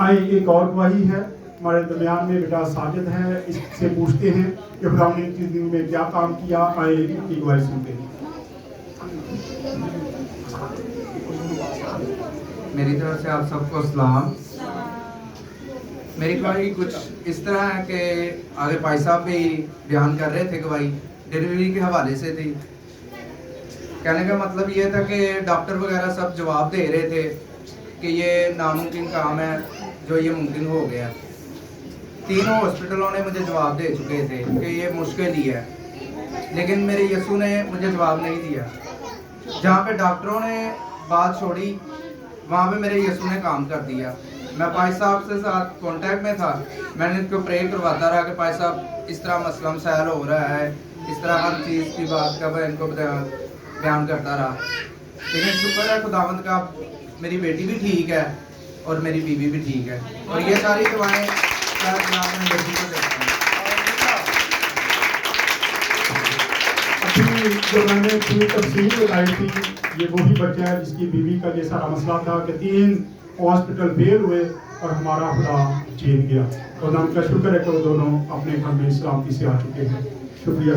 आए एक और गवाही है हमारे दरमियान में, बेटा साजिद है, इससे पूछते हैं कि खुदा ने इतने दिन में क्या काम किया। आए इनकी गवाही सुनते हैं। मेरी तरफ से आप सबको सलाम। मेरी गवाही कुछ इस तरह है कि आगे भाई साहब भी बयान कर रहे थे, गवाही डिलीवरी के हवाले से थी। कहने का मतलब ये था कि डॉक्टर वगैरह सब जवाब दे रहे थे कि ये नामुमकिन काम है, जो ये मुमकिन हो गया। तीनों हॉस्पिटलों ने मुझे जवाब दे चुके थे कि ये मुश्किल ही है, लेकिन मेरे यीशु ने मुझे जवाब नहीं दिया। जहाँ पे डॉक्टरों ने बात छोड़ी, वहाँ पे मेरे यीशु ने काम कर दिया। मैं भाई साहब से साथ कांटेक्ट में था, मैंने इनको प्रे करवाता रहा कि भाई साहब इस तरह मसला मसाइल हो रहा है, इस तरह हर चीज़ की बात का मैं इनको बयान करता रहा। लेकिन शुक्र है खुदावंद का, मेरी बेटी भी ठीक है और मेरी बीवी भी ठीक है, और ये सारी दुआएं जो मैंने पूरी तफसील बताई थी, ये वही बच्चा है जिसकी बीवी का ये सारा मसला था कि 3 हॉस्पिटल फेल हुए और हमारा खुदा जीत गया। खुदा का शुक्र है कि वो दोनों अपने घर में सलामती से आ चुके हैं। शुक्रिया।